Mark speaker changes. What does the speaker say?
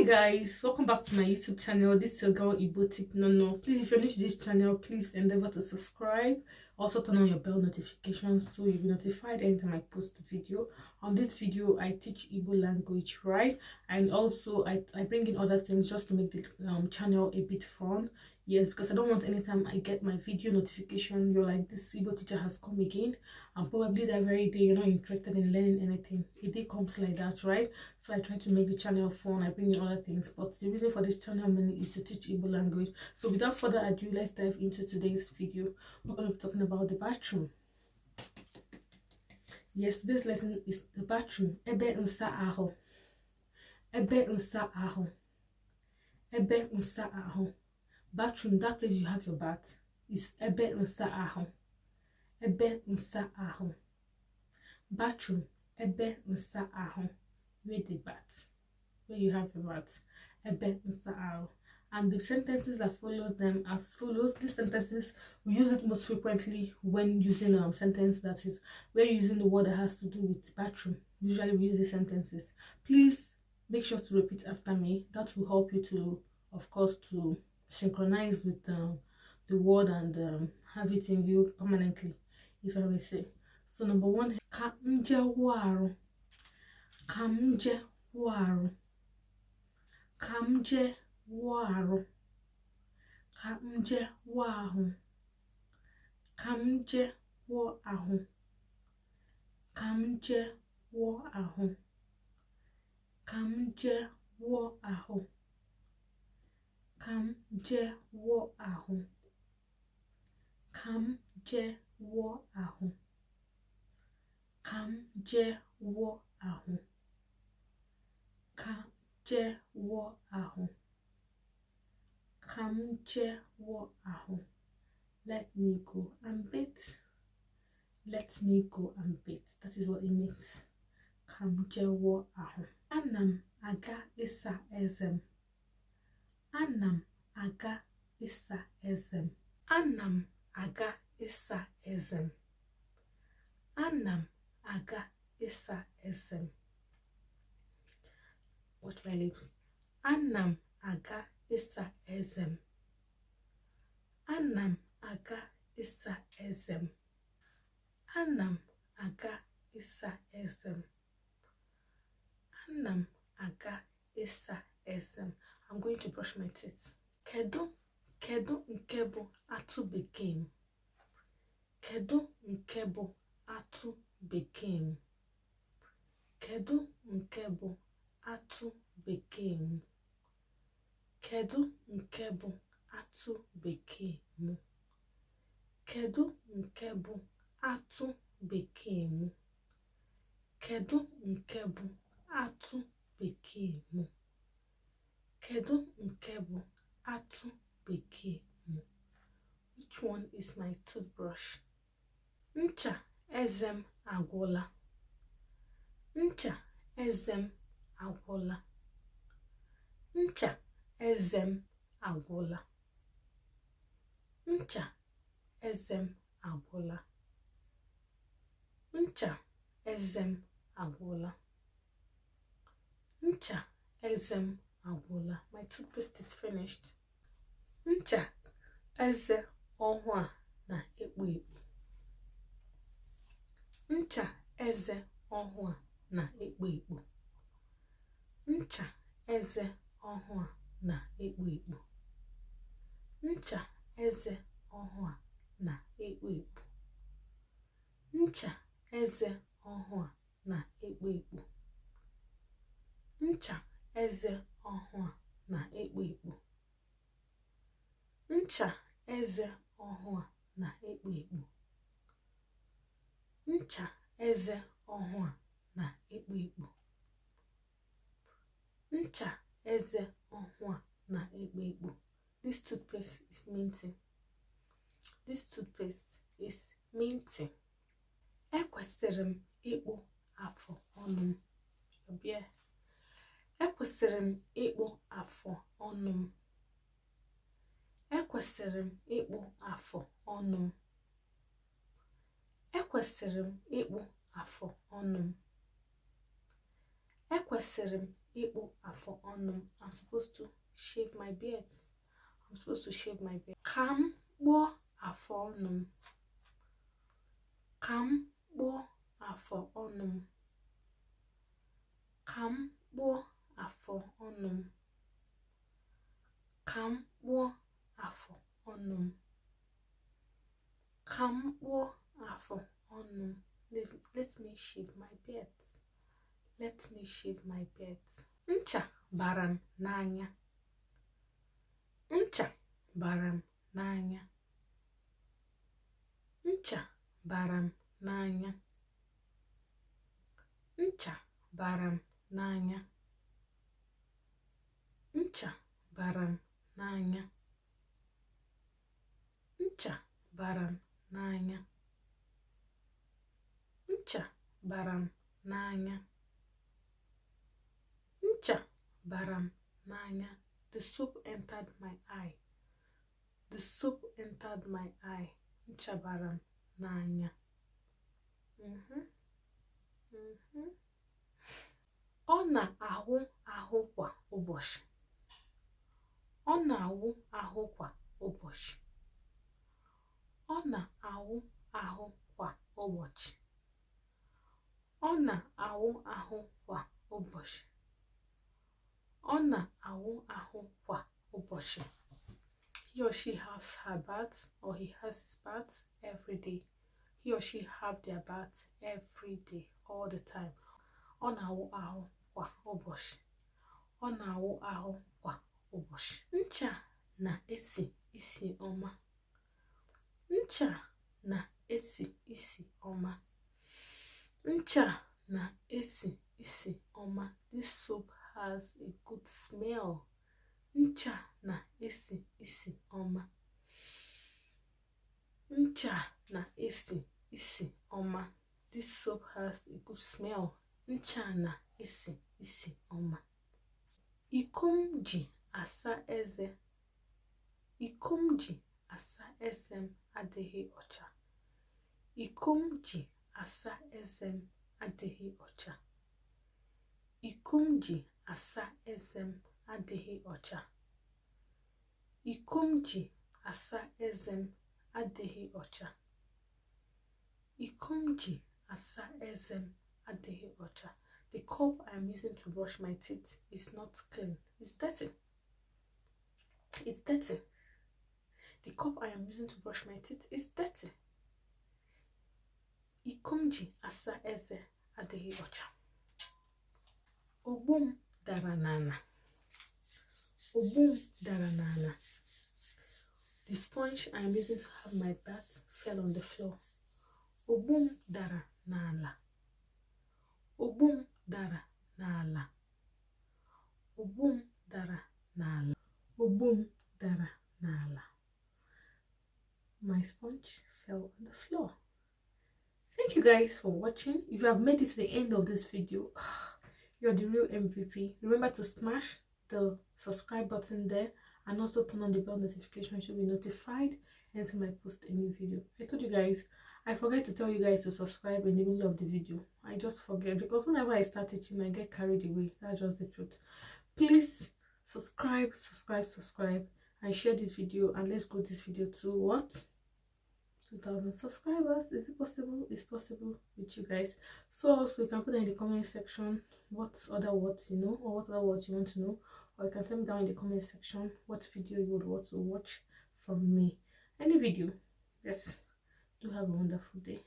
Speaker 1: Hi guys, welcome back to my YouTube channel. This is your girl igboticnono. Please, if you're new to this channel, please endeavor to subscribe. Also turn on your bell notifications so you'll be notified anytime I post a video. On this video I teach Igbo language, right? And also I bring in other things just to make the channel a bit fun. Yes, because I don't want anytime I get my video notification you're like, this Igbo teacher has come again, and probably that very day you're not interested in learning anything. A day comes like that, right? So I try to make the channel fun. I bring in other things, but the reason for this channel mainly is to teach Igbo language. So without further ado, let's dive into today's video. We're going to be talking about the bathroom. Yes, this lesson is the bathroom. Ebe nsa aho. Ebe nsa aho. Ebe nsa aho. Bathroom, that place you have your bath, is ebe nsa aho. Ebe nsa aho. Bathroom, ebe nsa aho. Where the bath, where you have your bath, ebe nsa aho. And the sentences that follows them as follows. These sentences, we use it most frequently when using sentence that is, we're using the word that has to do with bathroom. Usually we use these sentences. Please make sure to repeat after me. That will help you to, of course, to synchronize with the word and have it in you permanently, if I may say. So number one, ka nje waru. Ka nje waru. Ka nje waru. Ka nje wahu. Ka nje wo ahu. Ka nje wo ahu. Ka nje wo ahu. Kam je wo ahu. Kam je wo ahu. Kam je wo ahu. Kam je wo ahu. Kam je wo ahu. Let me go and bathe. Let me go and bathe. That is what it means. Kam je wo ahu. Anam aga isa ezem. Anam aga isa ezem. Anam aga isa ezem. Anam aga isa ezem. Watch my lips. Anam aga isa ezem. Anam aga isa ezem. Anam aga isa ezem. Anam aga isa ezem. I'm going to brush my teeth. Kedu nke bụ atụ bekee m. Kedu nke bụ atụ bekee m. Kedu nke bụ atụ bekee m. Kedu nke bụ atụ bekee m. Kedu nke bụ atụ bekee m. Kedu nke bụ atụ bekee m. Kedu nke bụ atụ bekee m. Which one is my toothbrush? Ncha ezem agwụla. Ncha ezem agwụla. Ncha ezem agwụla. Ncha ezem agwụla. Ncha ezem agwụla. Ncha ezem agwụla. My toothpaste is finished. Ncha eze ọhụụ a na-ekpo ekpo. Ncha eze ọhụụ a na-ekpo ekpo. Ncha eze ọhụụ a na-ekpo ekpo. Ncha eze ọhụụ a na-ekpo ekpo. Ncha eze ọhụụ a na-ekpo ekpo. Ncha eze ọhụụ a na-ekpo ekpo. Ncha eze ọhụụ a na-ekpo ekpo. Ncha eze ọhụụ a na-ekpo ekpo. Ncha eze ọhụụ a na-ekpo ekpo. This toothpaste is minty. This toothpaste is minty. Ekwesịrị m ịkpụ afọ ọnụ m. Ekwesịrị m ịkpụ afọ ọnụ m. Ekwesịrị m ịkpụ afọ ọnụ m. Ekwesịrị m ịkpụ afọ ọnụ m. Ekwesịrị m Igbo afọ ọnụ. I'm supposed to shave my beard. I'm supposed to shave my beard. Kam bo afọ ọnụ. Kam bo afọ ọnụ. Kam bo afọ ọnụ. Kam bo afọ ọnụ. Kam bo afọ ọnụ. Let me shave my beard. Let me shave my beard. Ncha baram n'anya. Ncha baram n'anya. Ncha baram n'anya. Ncha baram n'anya. Ncha baram n'anya. Ncha baram n'anya. Ncha baram n'anya. Ncha baram n'anya. The soap entered my eye. The soap entered my eye. Ncha baram n'anya. Ọ na-ahụ ahụ kwa ụbọchị. Ọ na-awụ ahụ kwa ụbọchị. Ọ na-awụ ahụ kwa ụbọchị. Ọ na-awụ ahụ kwa ụbọchị. Ọ na-awụ ahụ kwa ụbọchị. He or she has her bath, or he has his bath every day. He or she have their bath every day, all the time. Ọ na-awụ ahụ kwa ụbọchị. Ọ na-awụ ahụ kwa ụbọchị. Ncha na-esi isi ọma. Ncha na-esi isi ọma. Ncha na-esi isi ọma. This soap has a good smell. Ncha na-esi isi ọma. Ncha na-esi isi ọma. This soap has a good smell. Ncha na-esi isi ọma. Iko m ji asa eze. Iko m ji asa eze m adịghị ọcha. Iko m ji asa eze m adịghị ọcha. Iko m ji asa eze m adịghị ọcha. Iko m ji asa eze m adịghị ọcha. Iko m ji asa eze m adịghị ọcha. The cup I'm using to brush my teeth is not clean. It's dirty. It's dirty. The cup I am using to brush my teeth is dirty. Iko m ji asa eze adịghị ọcha. Ogbo m dara n'ala. Ogbo m dara n'ala. The sponge I am using to have my bath fell on the floor. Ogbo m dara n'ala. Ogbo m dara n'ala. Ogbo m dara n'ala. Ogbo m dara n'ala. My sponge fell on the floor. Thank you guys for watching. If you have made it to the end of this video, you're the real MVP. Remember to smash the subscribe button there and also turn on the bell notification to be notified anytime I post a new video. I told you guys, I forget to tell you guys to subscribe in the middle of the video. I just forget because whenever I start teaching, I get carried away. That's just the truth. Please subscribe, and share this video, and let's grow this video to what? 2,000 subscribers. Is it possible? It's possible with you guys. So also you can put in the comment section what other words you know, or what other words you want to know, or you can tell me down in the comment section what video you would want to watch from me. Any video. Yes. Do have a wonderful day.